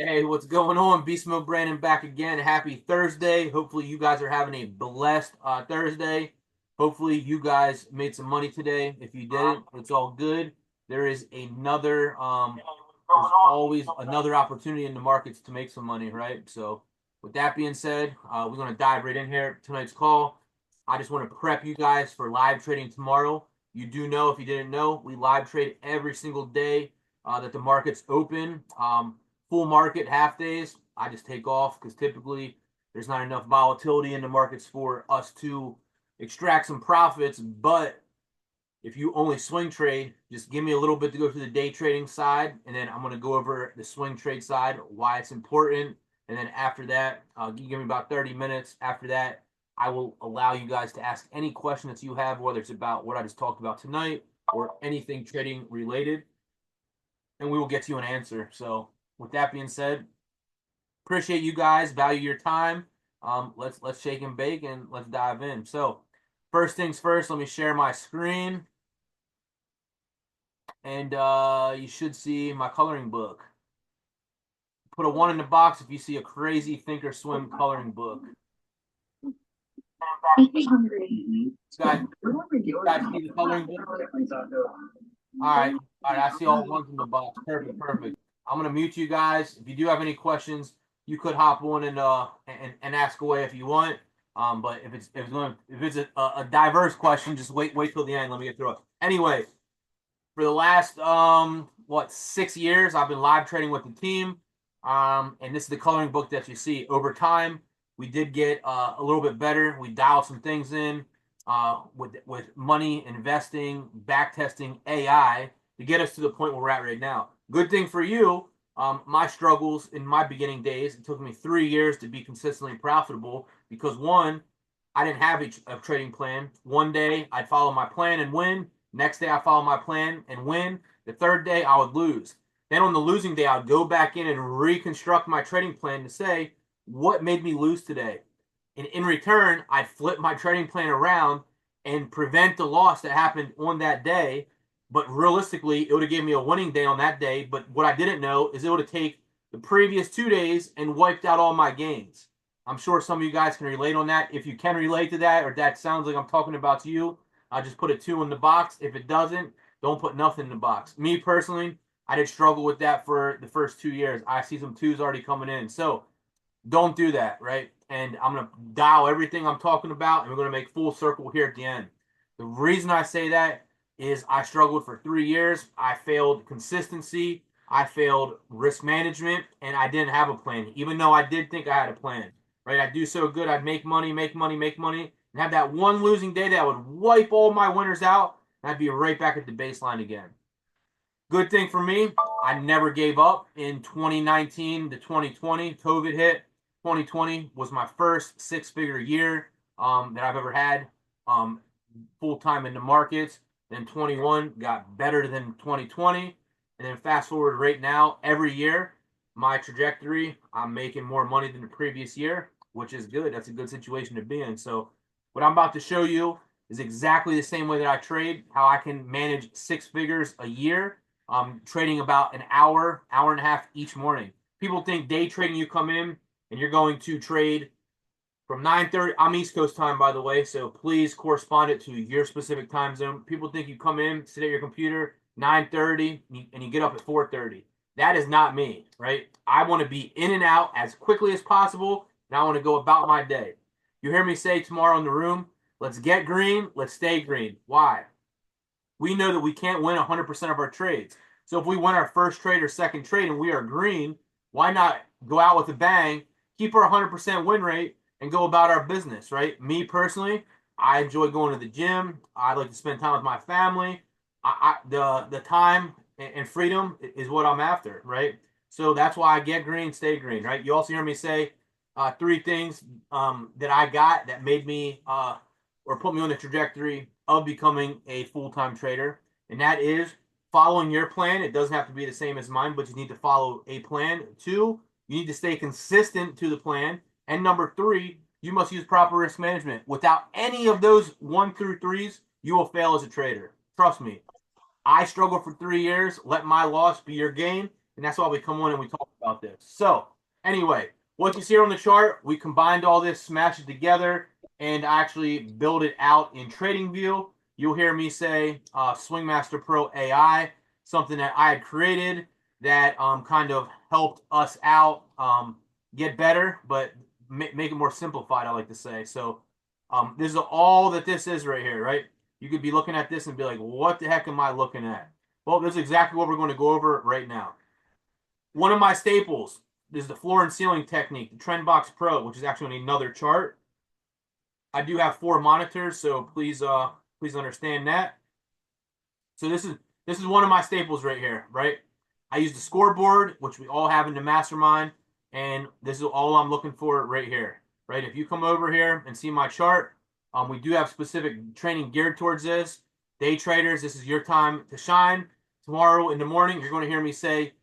Hey, what's going on? Beastmode Brandon back again. Happy Thursday. Hopefully, you guys are having a blessed Thursday. Hopefully, you guys made some money today. If you didn't, it's all good. There is there's always another opportunity in the markets to make some money, right? So, with that being said, we're going to dive right in here. Tonight's call. I just want to prep you guys for live trading tomorrow. You do know, if you didn't know, we live trade every single day that the market's open. Full market half days, I just take off because typically there's not enough volatility in the markets for us to extract some profits. But if you only swing trade, just give me a little bit to go through the day trading side, and then I'm going to go over the swing trade side, why it's important. And then after that, you give me about 30 minutes. After that, I will allow you guys to ask any question that you have, whether it's about what I just talked about tonight or anything trading related, and we will get you an answer. So, with that being said, appreciate you guys, value your time. Let's shake and bake and let's dive in. So, first things first, let me share my screen, and you should see my coloring book. Put a 1 in the box if you see a crazy think or swim coloring book. I'm hungry. Guys, guys see the coloring book? All right. I see all ones in the box. Perfect, perfect. I'm gonna mute you guys. If you do have any questions, you could hop on and ask away if you want. But if it's a diverse question, just wait till the end. Let me get through it. Anyway, for the last 6 years, I've been live trading with the team. And this is the coloring book that you see. Over time, we did get a little bit better. We dialed some things in with money, investing, back testing, AI to get us to the point where we're at right now. Good thing for you, my struggles in my beginning days, it took me 3 years to be consistently profitable because one, I didn't have a trading plan. One day I'd follow my plan and win. Next day I follow my plan and win. The third day I would lose. Then on the losing day, I'd go back in and reconstruct my trading plan to say, what made me lose today? And in return, I'd flip my trading plan around and prevent the loss that happened on that day. But realistically, it would have given me a winning day on that day. But what I didn't know is it would have taken the previous 2 days and wiped out all my gains. I'm sure some of you guys can relate on that. If you can relate to that, or that sounds like I'm talking about to you, I'll just put a 2 in the box. If it doesn't, don't put nothing in the box. Me personally, I did struggle with that for the first 2 years. I see some 2s already coming in. So don't do that, right? And I'm going to dial everything I'm talking about, and we're going to make full circle here at the end. The reason I say that is I struggled for 3 years. I failed consistency. I failed risk management, and I didn't have a plan, even though I did think I had a plan, right? I'd do so good. I'd make money, and have that one losing day that would wipe all my winners out, and I'd be right back at the baseline again. Good thing for me, I never gave up. In 2019 to 2020, COVID hit. 2020 was my first six-figure year that I've ever had full-time in the markets. Then 21 got better than 2020. And then fast forward right now, every year, my trajectory, I'm making more money than the previous year, which is good. That's a good situation to be in. So what I'm about to show you is exactly the same way that I trade, how I can manage 6 figures a year, trading about an hour, hour and a half each morning. People think day trading, you come in and you're going to trade from 9:30. I'm East Coast time, by the way, so please correspond it to your specific time zone. People think you come in, sit at your computer, 9:30, and you get up at 4:30. That is not me, right? I want to be in and out as quickly as possible, and I want to go about my day. You hear me say tomorrow in the room, let's get green, let's stay green. Why? We know that we can't win 100% of our trades. So if we win our first trade or second trade and we are green, why not go out with a bang, keep our 100% win rate, and go about our business, right? Me personally, I enjoy going to the gym. I like to spend time with my family. The time and freedom is what I'm after, right? So that's why I get green, stay green, right? You also hear me say 3 things that I got that made me or put me on the trajectory of becoming a full-time trader, and that is following your plan. It doesn't have to be the same as mine, but you need to follow a plan. 2, you need to stay consistent to the plan. And number 3, you must use proper risk management. Without any of those 1 through 3s, you will fail as a trader. Trust me. I struggled for 3 years. Let my loss be your gain. and that's why we come on and we talk about this. So anyway, what you see here on the chart, we combined all this, smashed it together, and actually build it out in TradingView. You'll hear me say SwingMasterPro AI, something that I had created that kind of helped us out get better, but make it more simplified, I like to say. So this is all that this is right here, right? You could be looking at this and be like, what the heck am I looking at? Well, this is exactly what we're going to go over right now. One of my staples is the floor and ceiling technique, the Trendbox Pro, which is actually on another chart. I do have 4 monitors, so please understand that. So this is one of my staples right here, right? I use the scoreboard, which we all have in the mastermind, and this is all I'm looking for right here, right? If you come over here and see my chart, we do have specific training geared towards this. Day traders, this is your time to shine. Tomorrow in the morning, you're going to hear me say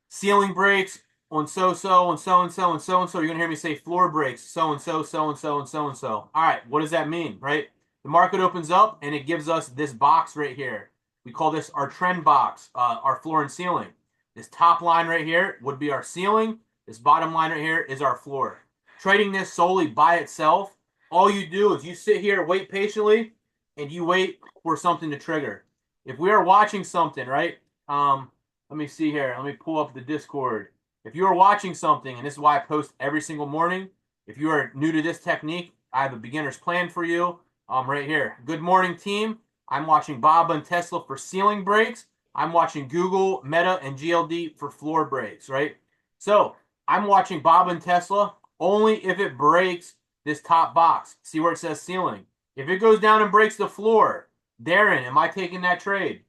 ceiling breaks on so-so and so-and-so and so-and-so. You're going to hear me say floor breaks, so-and-so, so-and-so, and so-and-so. All right, what does that mean, right? The market opens up, and it gives us this box right here. We call this our trend box, our floor and ceiling. This top line right here would be our ceiling. This bottom line right here is our floor. Trading this solely by itself, all you do is you sit here, wait patiently, and you wait for something to trigger. If we are watching something, right? Let me see here. Let me pull up the Discord. If you are watching something, and this is why I post every single morning, if you are new to this technique, I have a beginner's plan for you right here. Good morning, team. I'm watching Baba and Tesla for ceiling breaks. I'm watching Google, Meta, and GLD for floor breaks, right? So I'm watching Baba and Tesla only if it breaks this top box. See where it says ceiling. If it goes down and breaks the floor, Darren, am I taking that trade?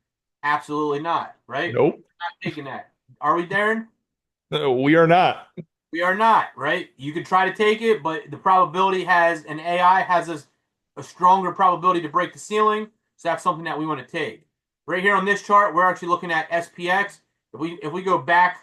Absolutely not, right? Nope. Not taking that. Are we, Darren? No, we are not. We are not, right? You could try to take it, but the probability has, an AI has a stronger probability to break the ceiling. So that's something that we want to take. Right here on this chart, we're actually looking at SPX. If we go back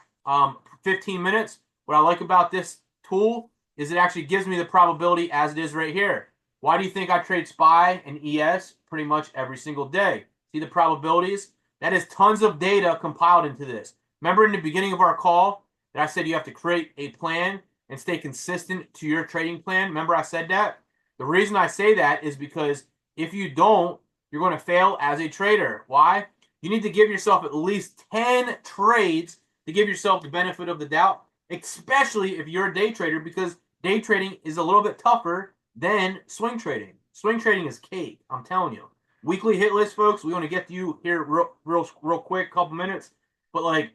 15 minutes, what I like about this tool is it actually gives me the probability as it is right here. Why do you think I trade SPY and ES pretty much every single day? See the probabilities? That is tons of data compiled into this. Remember in the beginning of our call that I said you have to create a plan and stay consistent to your trading plan? Remember I said that? The reason I say that is because if you don't, you're going to fail as a trader. Why? You need to give yourself at least 10 trades to give yourself the benefit of the doubt, especially if you're a day trader, because day trading is a little bit tougher than swing trading. Swing trading is cake, I'm telling you. Weekly hit list, folks. We want to get to you here real quick, couple minutes. But like,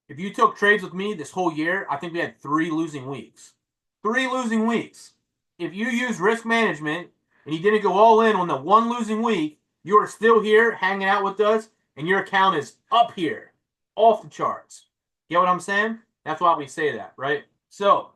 if you took trades with me this whole year, I think we had 3 losing weeks. 3 losing weeks. If you use risk management and you didn't go all in on the 1 losing week, you are still here hanging out with us, and your account is up here, off the charts. Get what I'm saying? That's why we say that, right? So,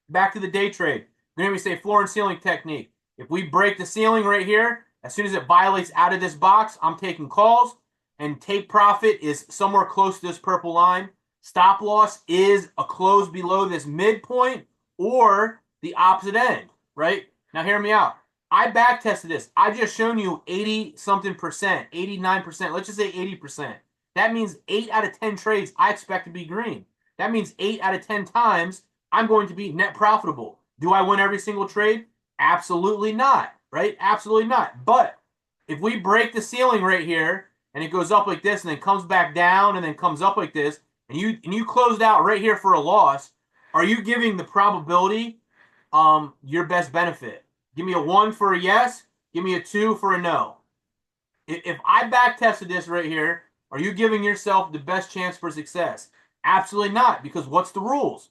back to the day trade. Then we say floor and ceiling technique. If we break the ceiling right here, as soon as it violates out of this box, I'm taking calls, and take profit is somewhere close to this purple line. Stop loss is a close below this midpoint or the opposite end, right? Now hear me out. I back tested this. I just shown you 80 something percent, 89%. Let's just say 80%. That means 8 out of 10 trades I expect to be green. That means 8 out of 10 times I'm going to be net profitable. Do I win every single trade? Absolutely not, right? Absolutely not. But if we break the ceiling right here and it goes up like this and then comes back down and then comes up like this, and you closed out right here for a loss, are you giving the probability your best benefit? Give me a 1 for a yes. Give me a 2 for a no. If I back tested this right here, are you giving yourself the best chance for success? Absolutely not, because what's the rules?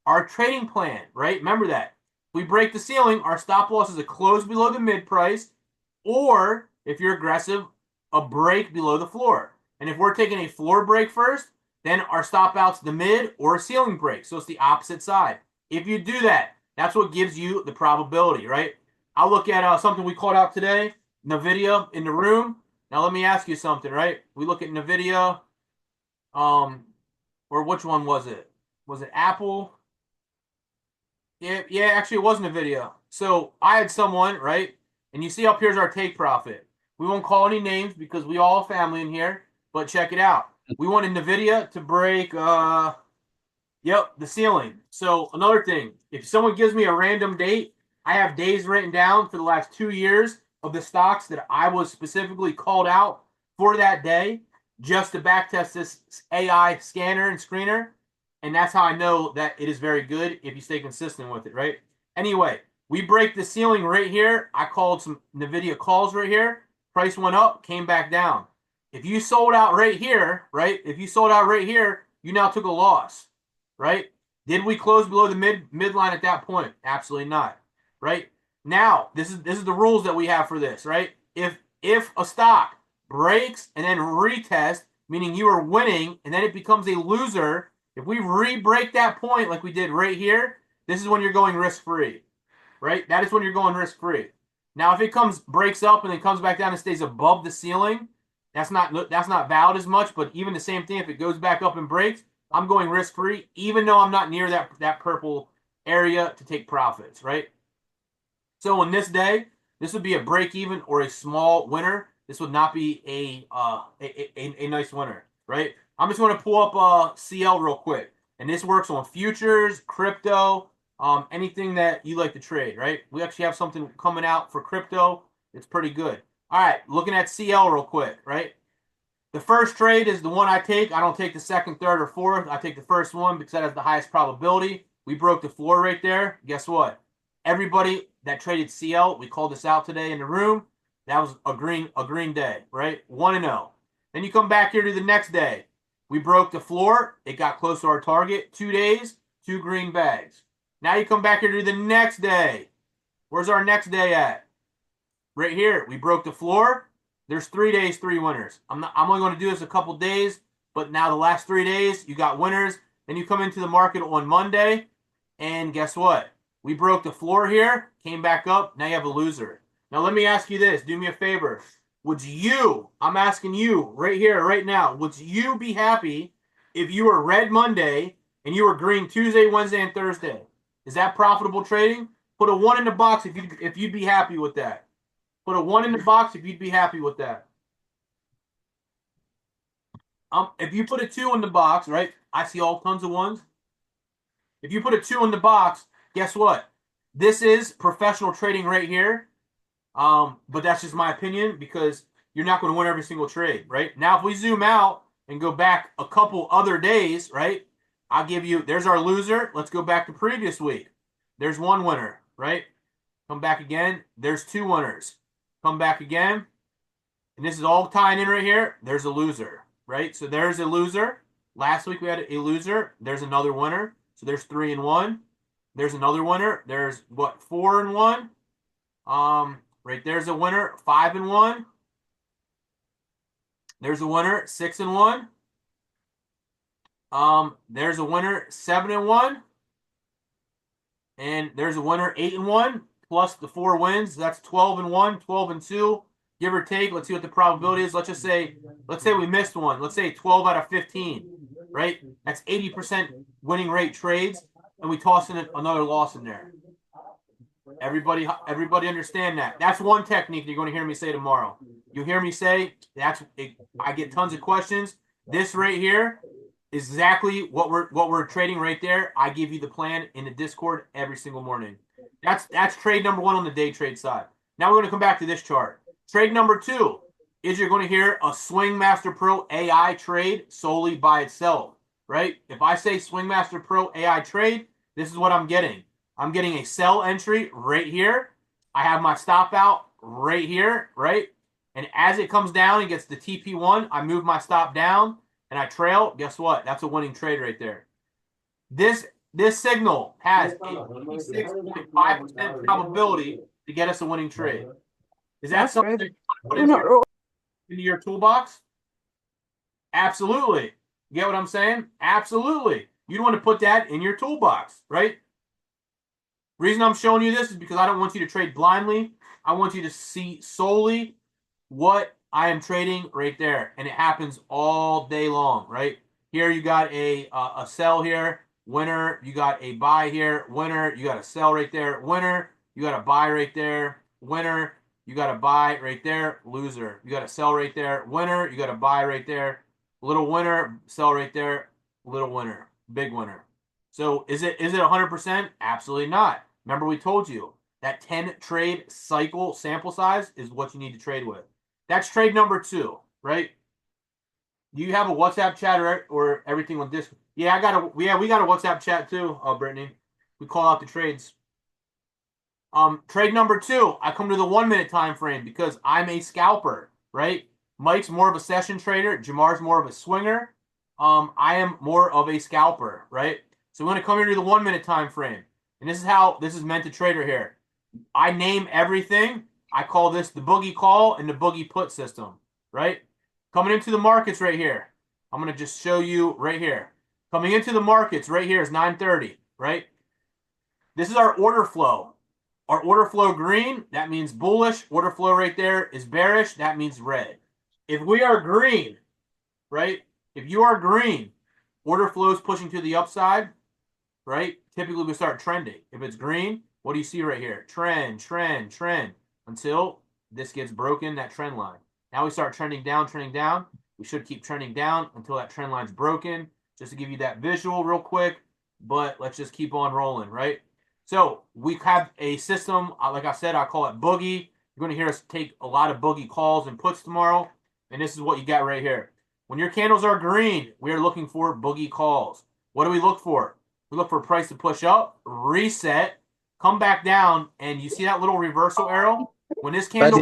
Our trading plan, right? Remember that. If we break the ceiling, our stop loss is a close below the mid price, or if you're aggressive, a break below the floor. And if we're taking a floor break first, then our stop out's the mid or a ceiling break. So it's the opposite side. If you do that, that's what gives you the probability, right? I'll look at something we called out today, NVIDIA in the room. Now let me ask you something, right? We look at NVIDIA, or which one was it? Was it Apple? Yeah, actually it wasn't NVIDIA. So I had someone, right? And you see up here's our take profit. We won't call any names because we all have family in here, but check it out. we wanted NVIDIA to break, yep, the ceiling. So another thing, if someone gives me a random date, I have days written down for the last 2 years of the stocks that I was specifically called out for that day just to backtest this AI scanner and screener. And that's how I know that it is very good if you stay consistent with it, right? Anyway, we break the ceiling right here. I called some NVIDIA calls right here. Price went up, came back down. If you sold out right here, right? If you sold out right here, you now took a loss, right? Did we close below the midline at that point? Absolutely not, right? Now, this is the rules that we have for this, right? If a stock breaks and then retest, meaning you are winning, and then it becomes a loser, if we re-break that point like we did right here, this is when you're going risk-free, right? That is when you're going risk-free. Now, if it breaks up and then comes back down and stays above the ceiling, that's not valid as much. But even the same thing, if it goes back up and breaks, I'm going risk-free, even though I'm not near that purple area to take profits, right? So on this day, this would be a break-even or a small winner. This would not be a nice winner, right? I'm just going to pull up CL real quick. And this works on futures, crypto, anything that you like to trade, right? We actually have something coming out for crypto. It's pretty good. All right, looking at CL real quick, right? The first trade is the one I take. I don't take the second, third, or fourth. I take the first one because that has the highest probability. We broke the floor right there. Guess what? Everybody that traded CL, we called this out today in the room. That was a green day, right? 1-0. Then you come back here to the next day. We broke the floor. It got close to our target. 2 days, 2 green bags. Now you come back here to the next day. Where's our next day at? Right here. We broke the floor. There's 3 days, 3 winners. I'm only going to do this a couple days, but now the last 3 days, you got winners. Then you come into the market on Monday, and guess what? We broke the floor here, came back up. Now you have a loser. Now let me ask you this. Do me a favor. Would you, I'm asking you right here, right now, would you be happy if you were red Monday and you were green Tuesday, Wednesday, and Thursday? Is that profitable trading? Put a 1 in the box if you'd be happy with that. Put a 1 in the box if you'd be happy with that. If you put a 2 in the box, right? I see all tons of ones. If you put a 2 in the box, guess what? This is professional trading right here. But that's just my opinion because you're not going to win every single trade, right? Now, if we zoom out and go back a couple other days, right? I'll give you, there's our loser. Let's go back to previous week. There's 1 winner, right? Come back again. There's 2 winners. Come back again. And this is all tying in right here. There's a loser, right? So there's a loser. Last week we had a loser. There's another winner. So there's 3 and 1. There's another winner. There's what, 4 and 1? Right there's a winner, 5 and 1. There's a winner, 6 and 1. There's a winner, 7 and 1. And there's a winner, 8 and 1, plus the 4 wins. That's 12 and 1, 12 and 2, give or take. Let's see what the probability is. Let's say we missed one. Let's say 12 out of 15, right? That's 80% winning rate trades, and we toss in another loss in there. Everybody understand that. That's one technique you're going to hear me say tomorrow. You'll hear me say, I get tons of questions. This right here is exactly what we're trading right there. I give you the plan in the Discord every single morning. That's trade number 1 on the day trade side. Now we're going to come back to this chart. Trade number 2 is you're going to hear a SwingMasterPro AI trade solely by itself, right? If I say SwingMasterPro AI trade, this is what I'm getting. I'm getting a sell entry right here. I have my stop out right here, right? And as it comes down and gets the TP1, I move my stop down and I trail. Guess what? That's a winning trade right there. This signal has a 56.5% probability to get us a winning trade. Is that something you put into your toolbox? Absolutely. You get what I'm saying? Absolutely. You'd want to put that in your toolbox, right? Reason I'm showing you this is because I don't want you to trade blindly. I want you to see solely what I am trading right there. And it happens all day long, right? Here you got a sell here, winner. You got a buy here, winner. You got a sell right there, winner. You got a buy right there, winner. You got a buy right there, loser. You got a sell right there, winner. You got a buy right there, little winner, sell right there, little winner, big winner. So is it 100%? Absolutely not. Remember we told you that 10 trade cycle sample size is what you need to trade with. That's trade number 2, right? Do you have a WhatsApp chat or everything on this? Yeah, we got a WhatsApp chat too, Brittany. We call out the trades. Trade number 2, I come to the 1 minute time frame because I'm a scalper, right? Mike's more of a session trader. Jamar's more of a swinger. I am more of a scalper, right? So we're going to come here to the 1 minute time frame. And this is how this is meant to trader here. I name everything. I call this the boogie call and the boogie put system, right? Coming into the markets right here. I'm going to just show you right here. Coming into the markets right here is 9:30, right? This is our order flow. Our order flow green, that means bullish. Order flow right there is bearish. That means red. If we are green, right? If you are green, order flow is pushing to the upside, right? Typically, we start trending. If it's green, what do you see right here? Trend, trend, trend, until this gets broken, that trend line. Now we start trending down, trending down. We should keep trending down until that trend line's broken. Just to give you that visual real quick, but let's just keep on rolling, right? So we have a system, like I said, I call it boogie. You're going to hear us take a lot of boogie calls and puts tomorrow, and this is what you got right here. When your candles are green, we are looking for boogie calls. What do we look for? We look for price to push up, reset, come back down, and you see that little reversal arrow? When this candle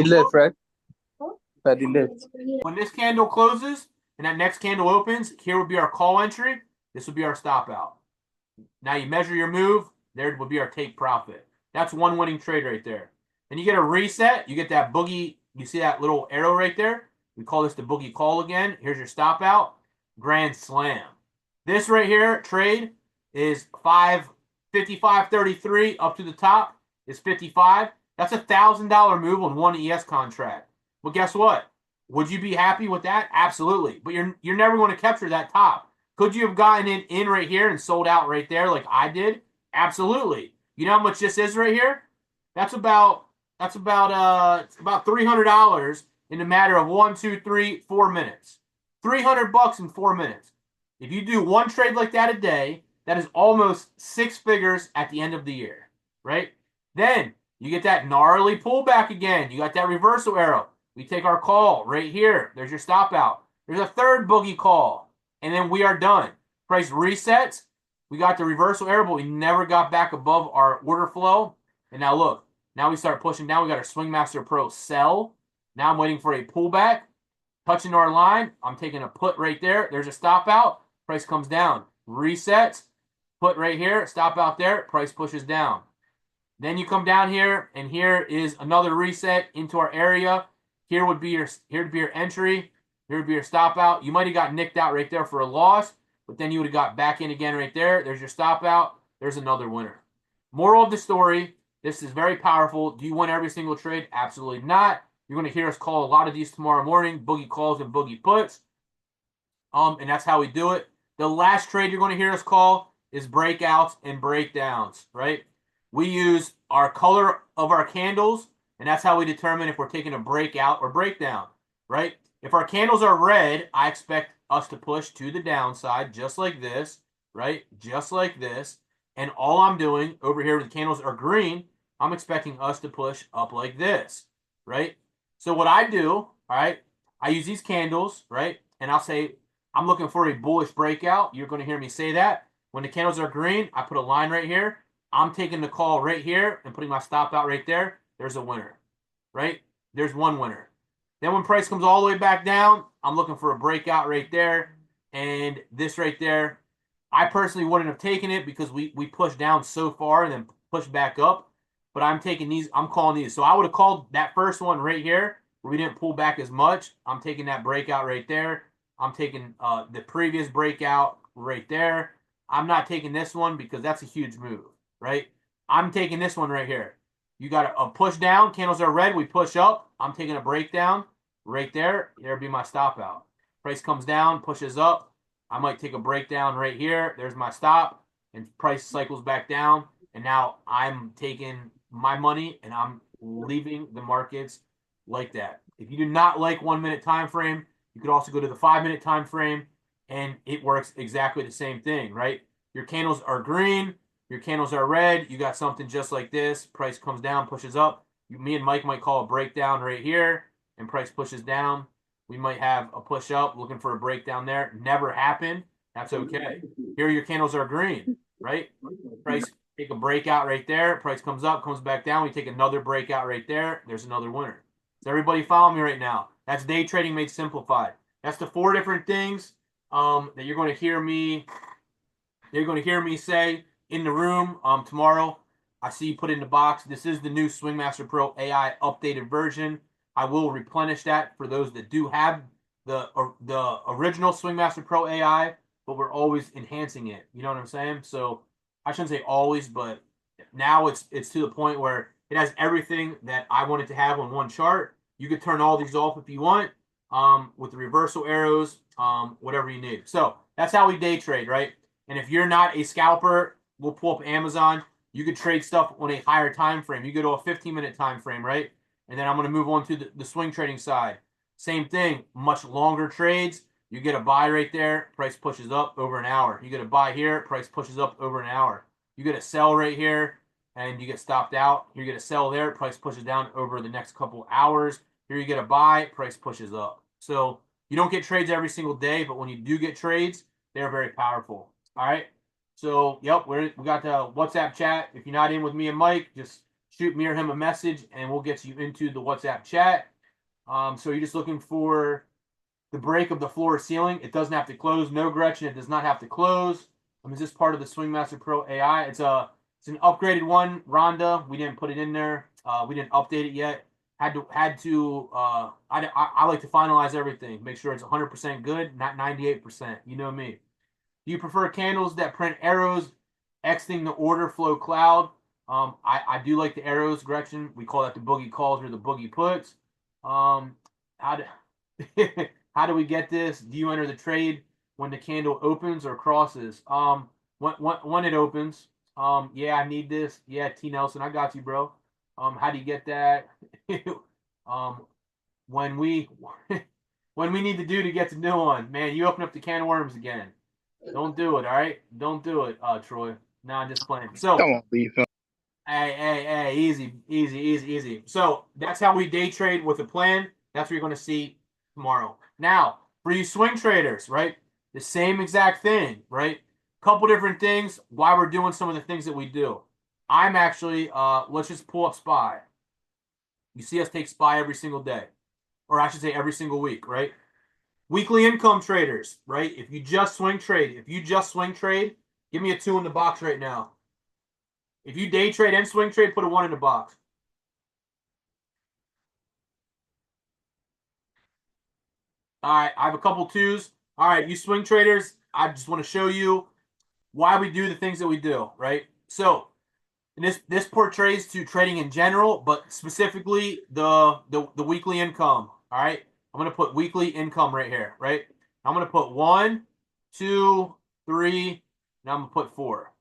when this candle closes and that next candle opens, here would be our call entry. This would be our stop out. Now you measure your move. There would be our take profit. That's one winning trade right there. Then you get a reset. You get that boogie. You see that little arrow right there? We call this the boogie call again. Here's your stop out. Grand slam. This right here, trade, is 55.33 up to the top is 55. That's $1,000 move on one ES contract. Well, guess what? Would you be happy with that? Absolutely. But you're never going to capture that top. Could you have gotten it in right here and sold out right there like I did? Absolutely. You know how much this is right here? That's about $300 in a matter of 1, 2, 3, 4 minutes. $300 in 4 minutes. If you do one trade like that a day, that is almost 6 figures at the end of the year, right? Then you get that gnarly pullback again. You got that reversal arrow. We take our call right here. There's your stop out. There's a third boogie call, and then we are done. Price resets. We got the reversal arrow, but we never got back above our order flow. And now look, now we start pushing down. We got our SwingMasterPro sell. Now I'm waiting for a pullback. Touching our line. I'm taking a put right there. There's a stop out. Price comes down. Resets. Put right here. Stop out there. Price pushes down. Then you come down here, and here is another reset into our area. Here would be your entry. Here would be your stop out. You might have got nicked out right there for a loss, but then you would have got back in again right there. There's your stop out. There's another winner. Moral of the story, this is very powerful. Do you win every single trade? Absolutely not. You're going to hear us call a lot of these tomorrow morning, boogie calls and boogie puts. And that's how we do it. The last trade you're going to hear us call is breakouts and breakdowns, right? We use our color of our candles, and that's how we determine if we're taking a breakout or breakdown, right? If our candles are red, I expect us to push to the downside, just like this, right? Just like this. And all I'm doing over here, the candles are green, I'm expecting us to push up like this, right? So what I do, all right, I use these candles, right? And I'll say, I'm looking for a bullish breakout. You're going to hear me say that. When the candles are green, I put a line right here. I'm taking the call right here and putting my stop out right there. There's a winner, right? There's one winner. Then when price comes all the way back down, I'm looking for a breakout right there. And this right there, I personally wouldn't have taken it because we pushed down so far and then pushed back up. But I'm taking these, I'm calling these. So I would have called that first one right here where we didn't pull back as much. I'm taking that breakout right there. I'm taking the previous breakout right there. I'm not taking this one because that's a huge move, right? I'm taking this one right here. You got a push down. Candles are red. We push up. I'm taking a breakdown right there. There'll be my stop out. Price comes down, pushes up. I might take a breakdown right here. There's my stop. And price cycles back down. And now I'm taking my money and I'm leaving the markets like that. If you do not like 1 minute time frame, you could also go to the 5 minute time frame. and it works exactly the same thing, right? Your candles are green, your candles are red, you got something just like this, price comes down, pushes up. Me and Mike might call a breakdown right here, and price pushes down. We might have a push up, looking for a breakdown there. Never happened. That's okay. Here your candles are green, right? Price take a breakout right there. Price comes up, comes back down. We take another breakout right there. There's another winner. Does everybody follow me right now? That's day trading made simplified. That's the 4 different things that you're going to hear me. You're going to hear me say in the room tomorrow. I see you put in the box. This is the new SwingMasterPro AI updated version. I will replenish that for those that do have the original SwingMasterPro AI, but we're always enhancing it. You know what I'm saying? So I shouldn't say always, but now it's to the point where it has everything that I wanted to have on one chart. You could turn all these off if you want with the reversal arrows, whatever you need. So that's how we day trade, right? And if you're not a scalper, we'll pull up Amazon. You could trade stuff on a higher time frame. You go to a 15-minute time frame, right? And then I'm going to move on to the swing trading side. Same thing, much longer trades. You get a buy right there, price pushes up over an hour. You get a buy here, price pushes up over an hour. You get a sell right here, and you get stopped out. You get a sell there, price pushes down over the next couple hours. Here you get a buy, price pushes up. So you don't get trades every single day, but when you do get trades, they're very powerful. All right. So, yep, we got the WhatsApp chat. If you're not in with me and Mike, just shoot me or him a message, and we'll get you into the WhatsApp chat. So you're just looking for the break of the floor or ceiling. It doesn't have to close. No, Gretchen, it does not have to close. Is this part of the SwingMasterPro AI? It's an upgraded one, Rhonda. We didn't put it in there. We didn't update it yet. I like to finalize everything. Make sure it's 100% good, not 98%. You know me. Do you prefer candles that print arrows, exiting the order flow cloud? I do like the arrows, Gretchen. We call that the boogie calls or the boogie puts. How do how do we get this? Do you enter the trade when the candle opens or crosses? When it opens. Yeah, I need this. Yeah, T Nelson, I got you, bro. How do you get that? When we when we need to get to new one, man, you open up the can of worms again. Don't do it, all right? Don't do it, Troy. No, I'm just playing. So, come on, Beef. hey, easy. So that's how we day trade with a plan. That's what you're going to see tomorrow. Now, for you swing traders, right? The same exact thing, right? Couple different things. Why we're doing some of the things that we do. I'm actually, let's just pull up SPY. You see us take SPY every single day, or I should say every single week, right? Weekly income traders, right? If you just swing trade, give me a 2 in the box right now. If you day trade and swing trade, put a 1 in the box. All right, I have a couple 2s. All right, you swing traders, I just want to show you why we do the things that we do, right? So, this portrays to trading in general, but specifically the weekly income. All right, I'm going to put weekly income right here, right? I'm going to put 1, 2, 3, and I'm going to put 4.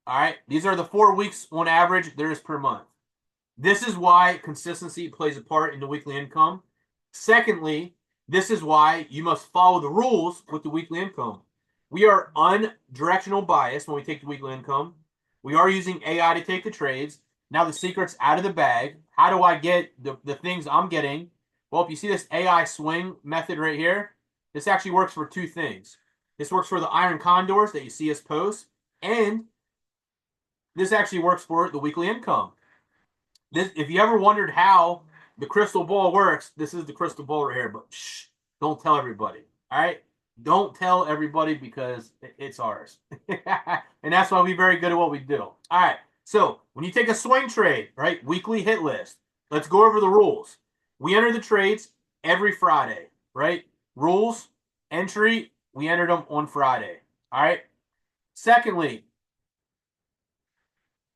All right, these are the 4 weeks on average there is per month. This is why consistency plays a part in the weekly income. Secondly, this is why you must follow the rules with the weekly income. We are undirectional bias when we take the weekly income. We are using AI to take the trades. Now the secret's out of the bag. How do I get the things I'm getting? Well, if you see this AI swing method right here, this actually works for 2 things. This works for the iron condors that you see us post, and this actually works for the weekly income. If you ever wondered how the crystal ball works, this is the crystal ball right here, but shh, don't tell everybody. All right? Don't tell everybody because it's ours. And that's why we're very good at what we do. All right. So when you take a swing trade, right, weekly hit list, let's go over the rules. We enter the trades every Friday, right? Rules, entry, we entered them on Friday. All right. Secondly,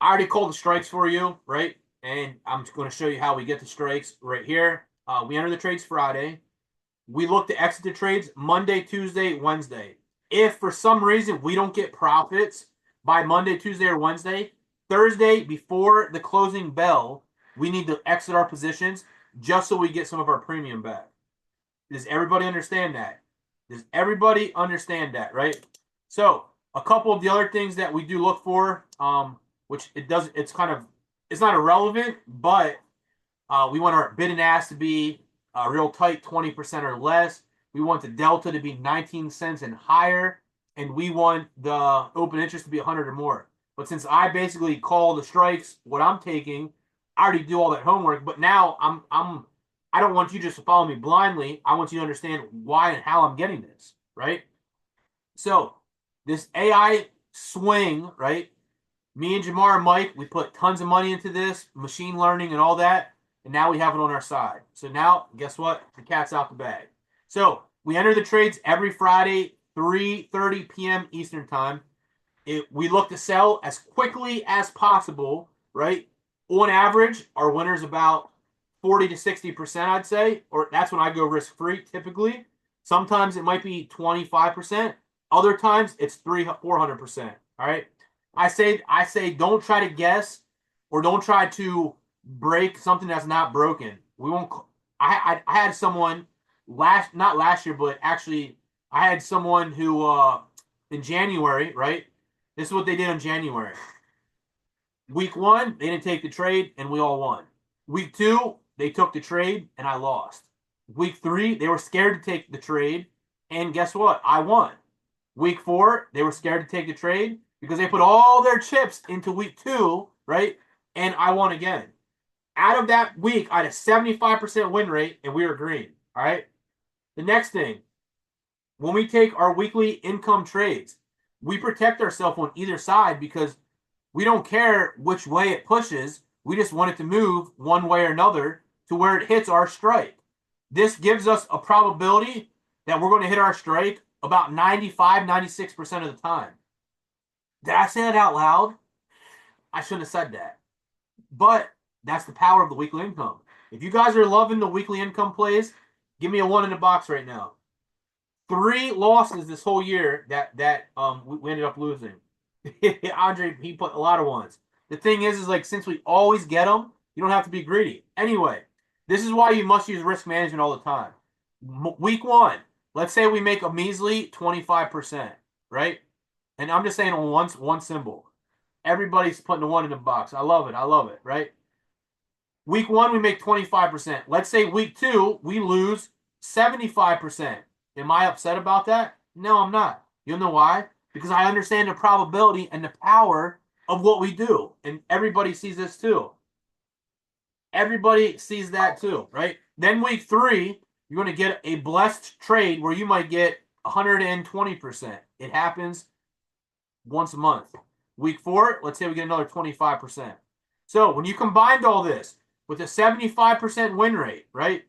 I already called the strikes for you, right? And I'm going to show you how we get the strikes right here. We enter the trades Friday. We look to exit the trades Monday, Tuesday, Wednesday. If for some reason we don't get profits by Monday, Tuesday, or Wednesday, Thursday before the closing bell, we need to exit our positions just so we get some of our premium back. Does everybody understand that? Does everybody understand that, right? So a couple of the other things that we do look for, which it's not irrelevant, but we want our bid and ask to be real tight, 20% or less. We want the delta to be 19 cents and higher, and we want the open interest to be 100 or more. But since I basically call the strikes, what I'm taking, I already do all that homework. But now I don't want you just to follow me blindly. I want you to understand why and how I'm getting this, right? So this AI swing, right? Me and Jamar and Mike, we put tons of money into this, machine learning and all that, and now we have it on our side. So now, guess what? The cat's out the bag. So we enter the trades every Friday, 3:30 p.m. Eastern time. We look to sell as quickly as possible, right? On average, our winner's about 40 to 60%, I'd say, or that's when I go risk-free typically. Sometimes it might be 25%. Other times it's 400%. All right. I say don't try to guess or don't try to break something that's not broken. We won't. I had someone not last year, but actually I had someone who in January, right? This is what they did in January. Week 1, they didn't take the trade and we all won. Week 2, they took the trade and I lost. Week 3, they were scared to take the trade and guess what? I won. Week 4, they were scared to take the trade because they put all their chips into week 2, right? And I won again. Out of that week, I had a 75% win rate and we were green. All right. The next thing, when we take our weekly income trades, we protect ourselves on either side because we don't care which way it pushes. We just want it to move one way or another to where it hits our strike. This gives us a probability that we're going to hit our strike about 95, 96% of the time. Did I say that out loud? I shouldn't have said that. But that's the power of the weekly income. If you guys are loving the weekly income plays, give me a 1 in the box right now. 3 losses this whole year that we ended up losing. Andre, he put a lot of ones. The thing is like since we always get them, you don't have to be greedy. Anyway, this is why you must use risk management all the time. Week 1, let's say we make a measly 25%, right? And I'm just saying on one symbol. Everybody's putting a 1 in the box. I love it, right? Week 1, we make 25%. Let's say week 2, we lose 75%. Am I upset about that? No, I'm not. You know why? Because I understand the probability and the power of what we do. And everybody sees this too. Everybody sees that too, right? Then week 3, you're going to get a blessed trade where you might get 120%. It happens once a month. Week 4, let's say we get another 25%. So when you combined all this with a 75% win rate, right?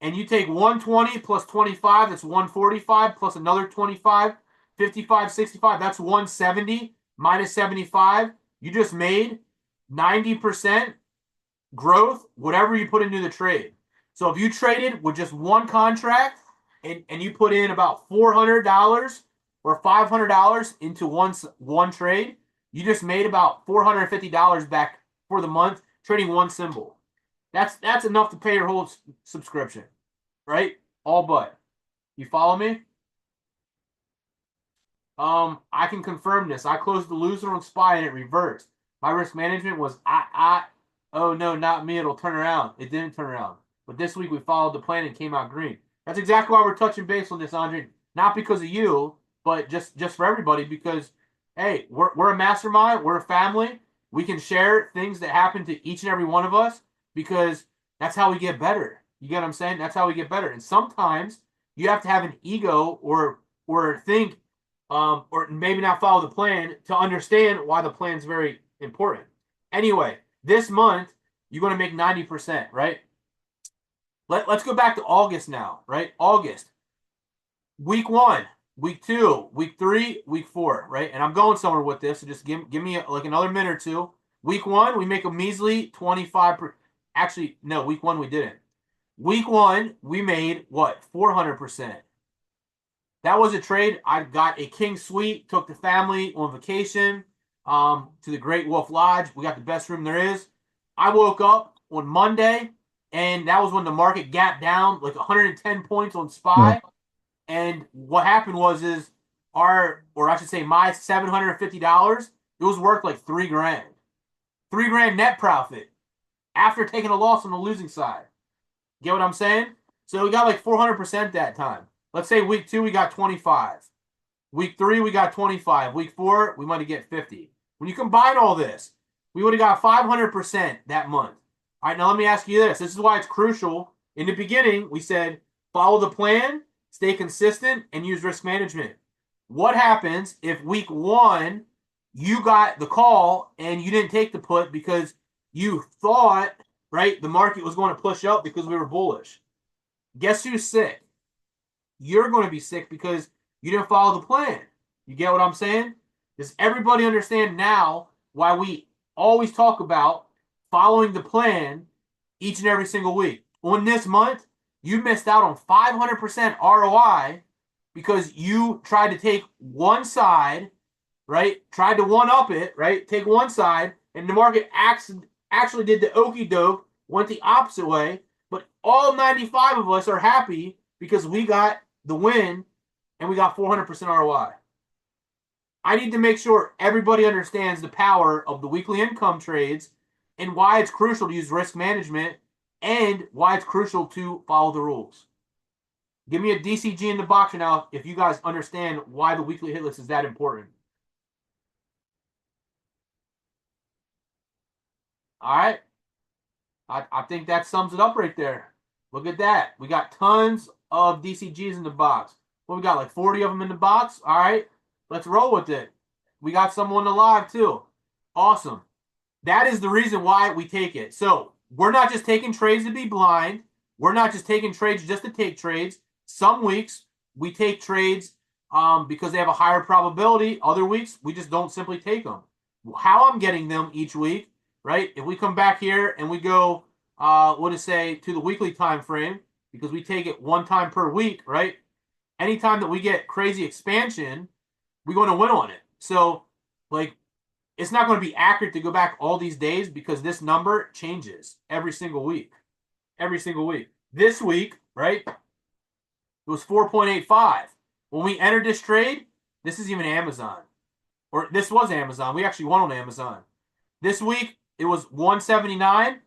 And you take 120 plus 25, that's 145, plus another 25, 55, 65, that's 170 minus 75. You just made 90% growth, whatever you put into the trade. So if you traded with just one contract and you put in about $400 or $500 into one trade, you just made about $450 back for the month trading one symbol. That's enough to pay your whole subscription, right? All but. You follow me? I can confirm this. I closed the loser on SPY and it reversed. My risk management was oh no, not me. It'll turn around. It didn't turn around. But this week we followed the plan and came out green. That's exactly why we're touching base on this, Andre. Not because of you, but just for everybody. Because hey, we're a mastermind. We're a family. We can share things that happen to each and every one of us because that's how we get better. You get what I'm saying? That's how we get better. And sometimes you have to have an ego or think or maybe not follow the plan to understand why the plan is very important. Anyway, this month you're going to make 90%, right? Let's go back to August now, right? August. Week 1, week 2, week 3, week 4, right? And I'm going somewhere with this, so just give me like another minute or two. Week 1, we make a measly 25%. Actually, no, week 1 we didn't. Week 1, we made what? 400%. That was a trade. I got a king suite, took the family on vacation to the Great Wolf Lodge. We got the best room there is. I woke up on Monday, and that was when the market gapped down like 110 points on SPY. And what happened is or I should say my $750, it was worth like $3,000. $3,000 net profit after taking a loss on the losing side. Get what I'm saying? So we got like 400% that time. Let's say week 2 we got 25. Week 3 we got 25. Week 4 we might get 50. When you combine all this, we would have got 500% that month. All right, now let me ask you this. This is why it's crucial. In the beginning, we said follow the plan, stay consistent, and use risk management. What happens if week 1 you got the call and you didn't take the put because you thought, right, the market was going to push up because we were bullish? Guess who's sick? You're going to be sick because you didn't follow the plan. You get what I'm saying? Does everybody understand now why we always talk about following the plan each and every single week? On this month, you missed out on 500% ROI because you tried to take one side, right? Tried to one-up it, right? Take one side, and the market actually did the okie doke, went the opposite way. But all 95 of us are happy because we got the win and we got 400% ROI. I need to make sure everybody understands the power of the weekly income trades and why it's crucial to use risk management and why it's crucial to follow the rules. Give me a DCG in the box now if you guys understand why the weekly hit list is that important. All right. I think that sums it up right there. Look at that. We got tons of DCGs in the box. Well, we got like 40 of them in the box. All right. Let's roll with it. We got someone alive too. Awesome. That is the reason why we take it. So we're not just taking trades to be blind. We're not just taking trades just to take trades. Some weeks we take trades because they have a higher probability. Other weeks we just don't simply take them. How I'm getting them each week, right? If we come back here and we go, what to say, to the weekly time frame, because we take it one time per week, right? Anytime that we get crazy expansion, we're going to win on it. So, like, it's not going to be accurate to go back all these days because this number changes every single week. Every single week. This week, right, it was 4.85. When we entered this trade, this is even Amazon. Or this was Amazon. We actually won on Amazon. This week, it was 179,